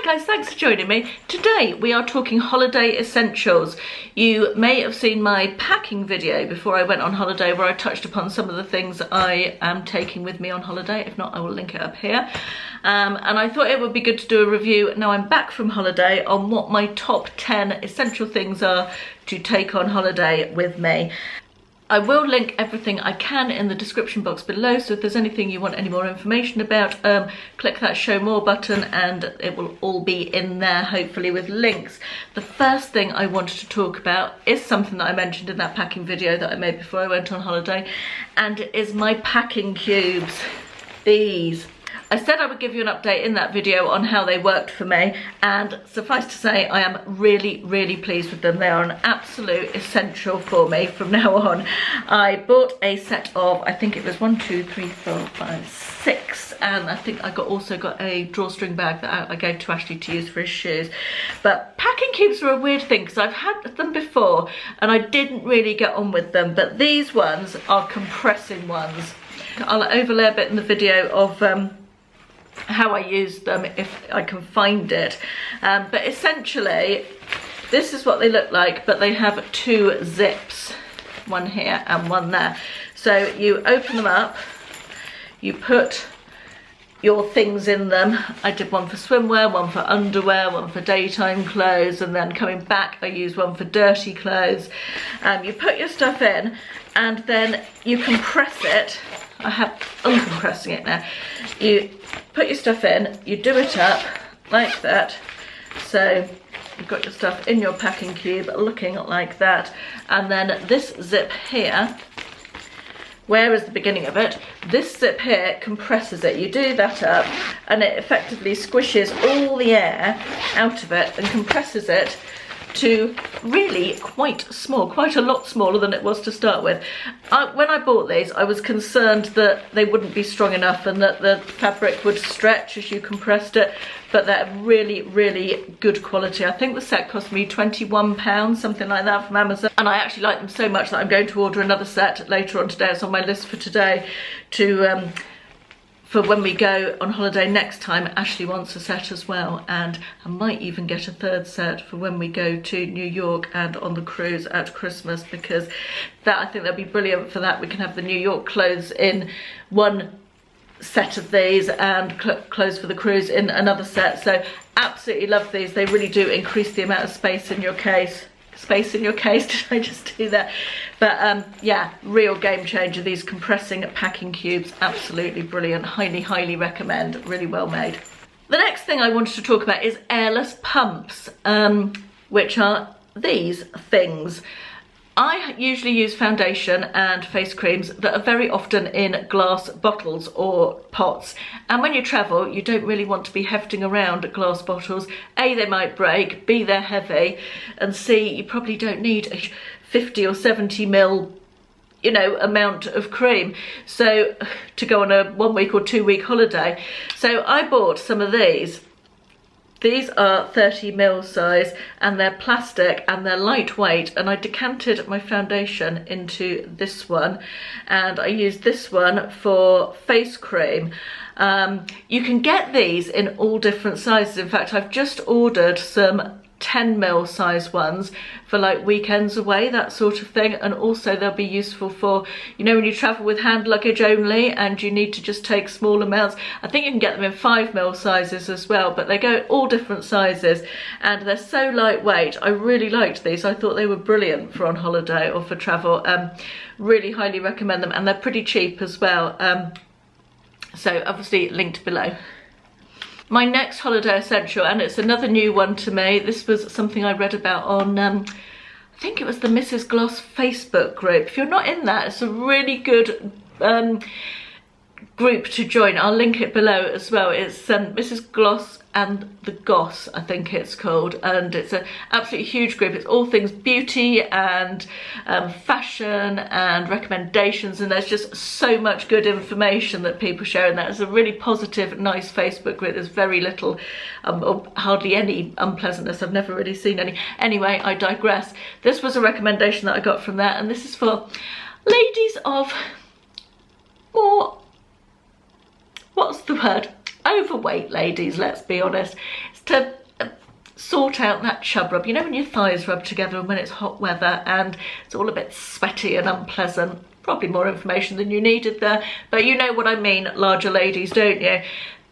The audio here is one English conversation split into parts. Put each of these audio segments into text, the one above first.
Hi guys, thanks for joining me. Today we are talking holiday essentials. You may have seen my packing video before I went on holiday where I touched upon some of the things I am taking with me on holiday. If not, I will link it up here. And I thought it would be good to do a review now I'm back from holiday on what my top 10 essential things are to take on holiday with me. I will link everything I can in the description box below, so if there's anything you want any more information about, click that show more button and it will all be in there, hopefully with links. The first thing I wanted to talk about is something that I mentioned in that packing video that I made before I went on holiday, and it is my packing cubes. These. I said I would give you an update in that video on how they worked for me, and suffice to say I am really pleased with them. They are an absolute essential for me from now on. I bought a set of, I think it was 1, 2, 3, 4, 5, 6, and I think I also got a drawstring bag that I gave to Ashley to use for his shoes. But packing cubes are a weird thing because I've had them before and I didn't really get on with them, but these ones are compressing ones. I'll overlay a bit in the video of how I use them if I can find it, but essentially this is what they look like, but they have 2 zips, one here and one there. So you open them up, you put your things in them. I did one for swimwear, one for underwear, one for daytime clothes, and then coming back I used one for dirty clothes. You put your stuff in and then you compress it. I have uncompressing it now. You put your stuff in, you do it up like that. So you've got your stuff in your packing cube looking like that. And then this zip here, where is the beginning of it? This zip here compresses it. You do that up and it effectively squishes all the air out of it and compresses it to really quite small, quite a lot smaller than it was to start with. When I bought these, I was concerned that they wouldn't be strong enough and that the fabric would stretch as you compressed it, but they're really good quality. I think the set cost me £21, something like that, from Amazon, and I actually like them so much that I'm going to order another set later on today. It's on my list for today to for when we go on holiday next time. Ashley wants a set as well, and I might even get a 3rd set for when we go to New York and on the cruise at Christmas, because that, I think that'd be brilliant for that. We can have the New York clothes in one set of these and clothes for the cruise in another set. So absolutely love these. They really do increase the amount of space in your case. Space in your case, did I just do that? But yeah, real game changer, these compressing packing cubes. Absolutely brilliant. Highly recommend. Really well made. The next thing I wanted to talk about is airless pumps, which are these things. I usually use foundation and face creams that are very often in glass bottles or pots, and when you travel you don't really want to be hefting around glass bottles. A, they might break, B, they're heavy, and C, you probably don't need a 50 or 70 ml, you know, amount of cream so to go on a 1 week or 2 week holiday. So I bought some of these. These are 30 ml size and they're plastic and they're lightweight, and I decanted my foundation into this one and I used this one for face cream. You can get these in all different sizes. In fact, I've just ordered some 10 ml size ones for like weekends away, that sort of thing, and also they'll be useful for, you know, when you travel with hand luggage only and you need to just take small amounts. I think you can get them in 5 ml sizes as well, but they go in all different sizes and they're so lightweight. I really liked these. I thought they were brilliant for on holiday or for travel. Really highly recommend them, and they're pretty cheap as well. So obviously linked below. My next holiday essential, and it's another new one to me. This was something I read about on, I think it was the Mrs. Gloss Facebook group. If you're not in that, it's a really good group to join. I'll link it below as well. It's Mrs. Gloss and the Goss, I think it's called, and it's an absolutely huge group. It's all things beauty and fashion and recommendations, and there's just so much good information that people share in that. It's a really positive, nice Facebook group. There's very little or hardly any unpleasantness. I've never really seen any. Anyway, I digress. This was a recommendation that I got from there, and this is for ladies of more, what's the word? Overweight ladies, let's be honest. It's to sort out that chub rub. You know when your thighs rub together and when it's hot weather and it's all a bit sweaty and unpleasant? Probably more information than you needed there, but you know what I mean, larger ladies, don't you?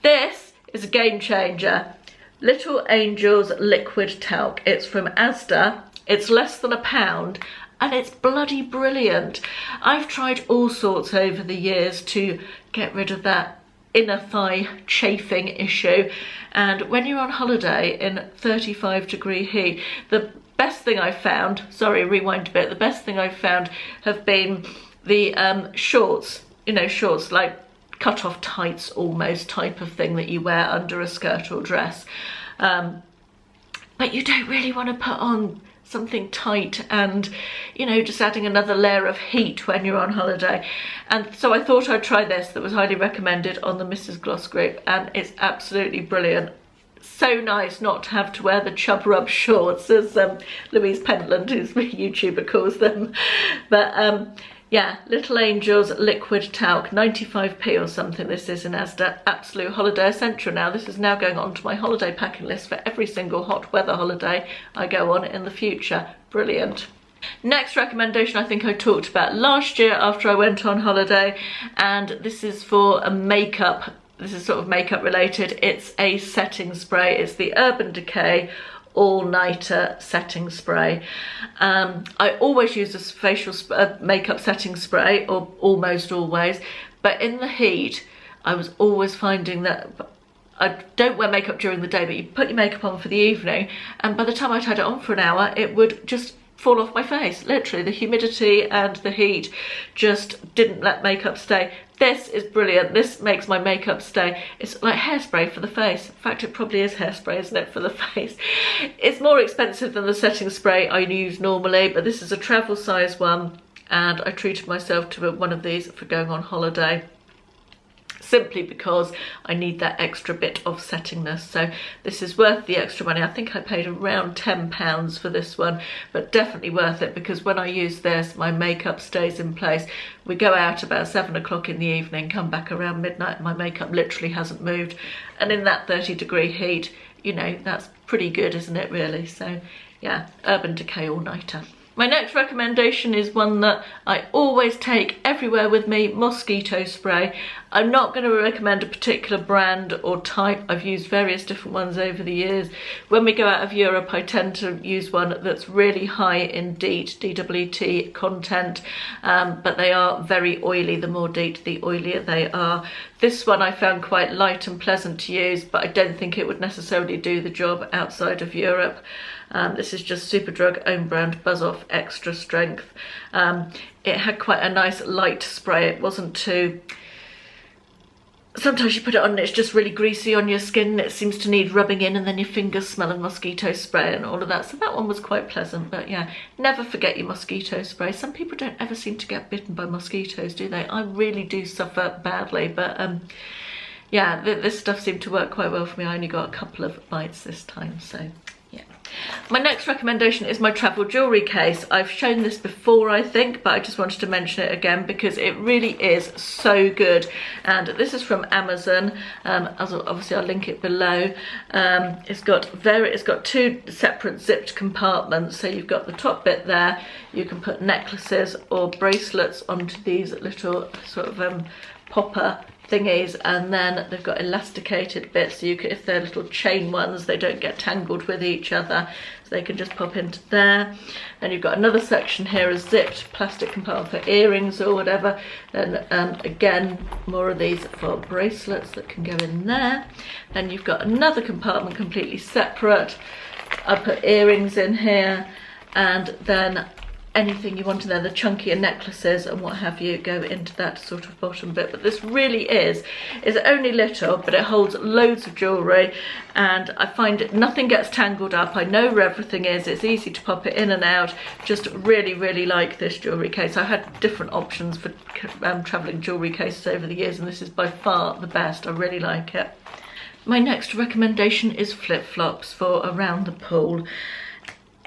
This is a game changer. Little Angels Liquid Talc. It's from Asda. It's less than £1 and it's bloody brilliant. I've tried all sorts over the years to get rid of that inner thigh chafing issue, and when you're on holiday in 35-degree heat, the best thing I've found, sorry, rewind a bit, the best thing I've found have been the shorts, you know, shorts like cut off tights almost type of thing that you wear under a skirt or dress, but you don't really want to put on something tight and, you know, just adding another layer of heat when you're on holiday. And so I thought I'd try this, that was highly recommended on the Mrs. Gloss group, and it's absolutely brilliant. So nice not to have to wear the chub rub shorts, as Louise Pentland, who's my YouTuber, calls them. But yeah, Little Angels Liquid Talc, 95p or something this is in Asda. Absolute holiday essential now. This is now going on to my holiday packing list for every single hot weather holiday I go on in the future. Brilliant. Next recommendation I think I talked about last year after I went on holiday, and this is for a makeup. This is sort of makeup related. It's a setting spray. It's the Urban Decay all-nighter setting spray. I always use a facial makeup setting spray, or almost always, but in the heat I was always finding that I don't wear makeup during the day, but you put your makeup on for the evening and by the time I'd had it on for an hour it would just fall off my face. Literally, the humidity and the heat just didn't let makeup stay. This is brilliant. This makes my makeup stay. It's like hairspray for the face. In fact, it probably is hairspray, isn't it, for the face? It's more expensive than the setting spray I use normally, but this is a travel size one, and I treated myself to one of these for going on holiday, simply because I need that extra bit of settingness. So this is worth the extra money. I think I paid around £10 for this one, but definitely worth it, because when I use this my makeup stays in place. We go out about 7 o'clock in the evening, come back around midnight and my makeup literally hasn't moved, and in that 30-degree heat, you know, that's pretty good, isn't it, really? So yeah, Urban Decay all-nighter. My next recommendation is one that I always take everywhere with me, Mosquito spray. I'm not going to recommend a particular brand or type. I've used various different ones over the years. When we go out of Europe, I tend to use one that's really high in DEET, DWT content, but they are very oily. The more DEET, the oilier they are. This one I found quite light and pleasant to use, but I don't think it would necessarily do the job outside of Europe. This is just Superdrug own brand Buzz Off Extra Strength. It had quite a nice light spray. It wasn't too... Sometimes you put it on and it's just really greasy on your skin. It seems to need rubbing in, and then your fingers smell of mosquito spray and all of that. So that one was quite pleasant. But yeah, never forget your mosquito spray. Some people don't ever seem to get bitten by mosquitoes, do they? I really do suffer badly. But yeah, this stuff seemed to work quite well for me. I only got a couple of bites this time, so... My next recommendation is my travel jewellery case. I've shown this before, I think, but I just wanted to mention it again because it really is so good. And this is from Amazon. Obviously I'll link it below. It's got two separate zipped compartments. So you've got the top bit there. You can put necklaces or bracelets onto these little sort of popper thingies, and then they've got elasticated bits, so you can, if they're little chain ones, they don't get tangled with each other, so they can just pop into there. Then you've got another section here, a zipped plastic compartment for earrings or whatever, and again more of these for bracelets that can go in there. Then you've got another compartment completely separate. I put earrings in here, and then anything you want in there, the chunkier necklaces and what have you, go into that sort of bottom bit. But this really is only little, but it holds loads of jewellery, and I find nothing gets tangled up. I know where everything is. It's easy to pop it in and out. Just really, really like this jewellery case. I had different options for travelling jewellery cases over the years, and this is by far the best. I really like it. My next recommendation is flip flops for around the pool.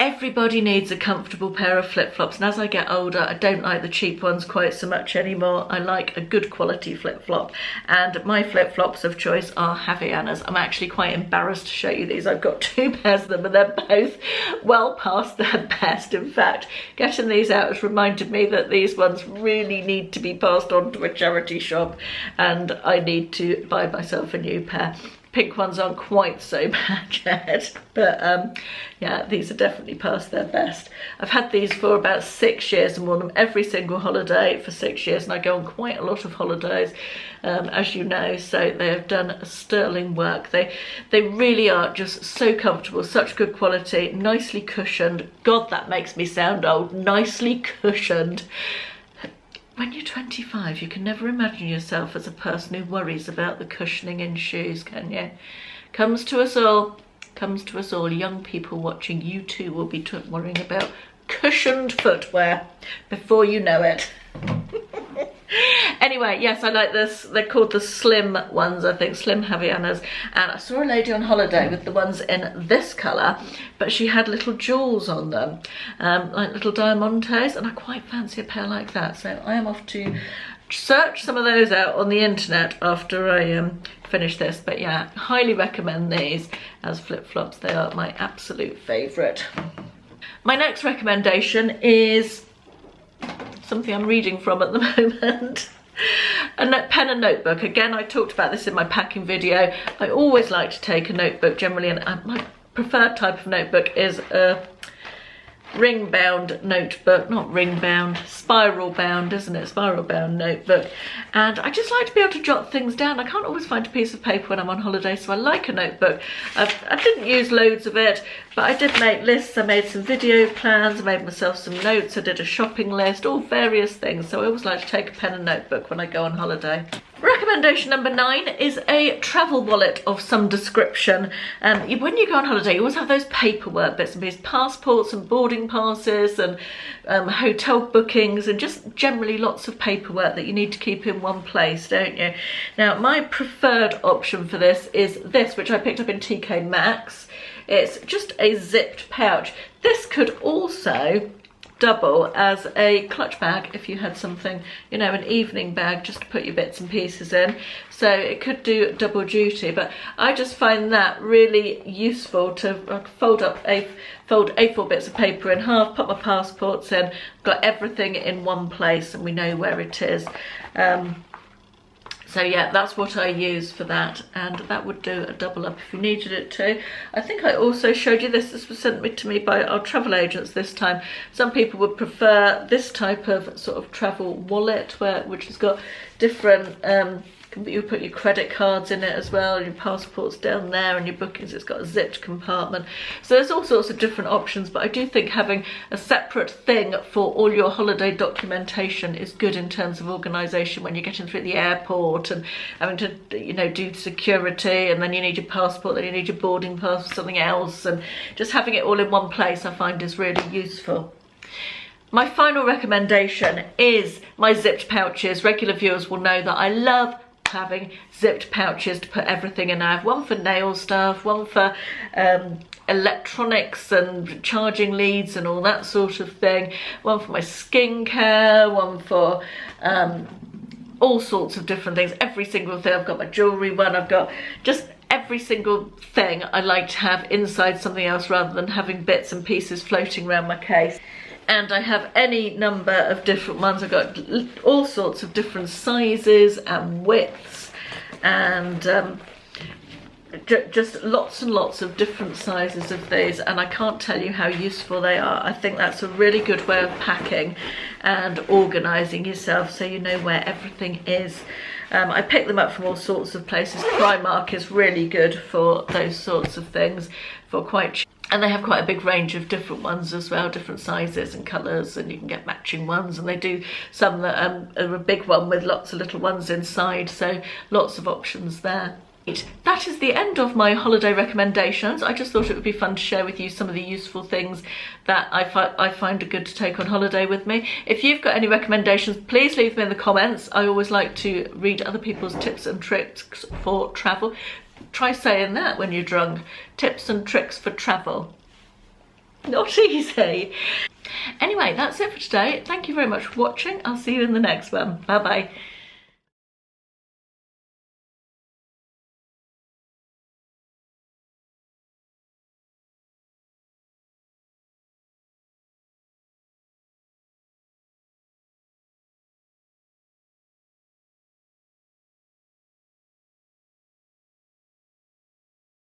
Everybody needs a comfortable pair of flip-flops, and as I get older I don't like the cheap ones quite so much anymore. I like a good quality flip-flop, and my flip-flops of choice are Havaianas. I'm actually quite embarrassed to show you these. I've got 2 pairs of them and they're both well past their best. In fact, getting these out has reminded me that these ones really need to be passed on to a charity shop, and I need to buy myself a new pair. Pink ones aren't quite so bad yet, but yeah, these are definitely past their best. I've had these for about 6 years and worn them every single holiday for 6 years, and I go on quite a lot of holidays, as you know, so they have done sterling work. They really are just so comfortable, such good quality, nicely cushioned. God, that makes me sound old, nicely cushioned. When you're 25, you can never imagine yourself as a person who worries about the cushioning in shoes, can you? Comes to us all, young people watching, you too will be worrying about cushioned footwear before you know it. Anyway, yes, I like this. They're called the slim ones, I think, slim Havaianas. And I saw a lady on holiday with the ones in this colour, but she had little jewels on them, like little diamantes, and I quite fancy a pair like that. So I am off to search some of those out on the internet after I finish this. But yeah, highly recommend these as flip-flops. They are my absolute favourite. My next recommendation is something I'm reading from at the moment. A pen and notebook. Again, I talked about this in my packing video. I always like to take a notebook generally, and my preferred type of notebook is a ring bound notebook, not ring bound, spiral bound, isn't it? Spiral bound notebook. And I just like to be able to jot things down. I can't always find a piece of paper when I'm on holiday, so I like a notebook. I didn't use loads of it, but I did make lists. I made some video plans, I made myself some notes, I did a shopping list, all various things. So I always like to take a pen and notebook when I go on holiday. Recommendation number 9 is a travel wallet of some description. When you go on holiday, you always have those paperwork bits and pieces, passports and boarding passes and hotel bookings, and just generally lots of paperwork that you need to keep in one place, don't you? Now, my preferred option for this is this, which I picked up in TK Maxx. It's just a zipped pouch. This could also double as a clutch bag if you had something, you know, an evening bag just to put your bits and pieces in. So it could do double duty, but I just find that really useful to fold A4 bits of paper in half, put my passports in, got everything in one place and we know where it is. So yeah, that's what I use for that, and that would do a double up if you needed it to. I think I also showed you this. This was sent to me by our travel agents this time. Some people would prefer this type of sort of travel wallet, which has got different, you put your credit cards in it as well, your passport's down there, and your bookings, it's got a zipped compartment. So there's all sorts of different options, but I do think having a separate thing for all your holiday documentation is good in terms of organisation when you're getting through the airport and having to, you know, do security, and then you need your passport, then you need your boarding pass for something else, and just having it all in one place I find is really useful. My final recommendation is my zipped pouches. Regular viewers will know that I love having zipped pouches to put everything in. I have one for nail stuff, one for electronics and charging leads and all that sort of thing, one for my skincare, one for all sorts of different things. Every single thing. I've got my jewellery one, I've got just every single thing I like to have inside something else rather than having bits and pieces floating around my case. And I have any number of different ones. I've got all sorts of different sizes and widths, and just lots and lots of different sizes of these, and I can't tell you how useful they are. I think that's a really good way of packing and organising yourself so you know where everything is. I pick them up from all sorts of places. Primark is really good for those sorts of things, for quite cheap. And they have quite a big range of different ones as well, different sizes and colours, and you can get matching ones, and they do some that are a big one with lots of little ones inside, so lots of options there. That is the end of my holiday recommendations. I just thought it would be fun to share with you some of the useful things that I find are good to take on holiday with me. If you've got any recommendations, please leave them in the comments. I always like to read other people's tips and tricks for travel. Try saying that when you're drunk. Tips and tricks for travel. Not easy. Anyway, that's it for today. Thank you very much for watching. I'll see you in the next one. Bye bye.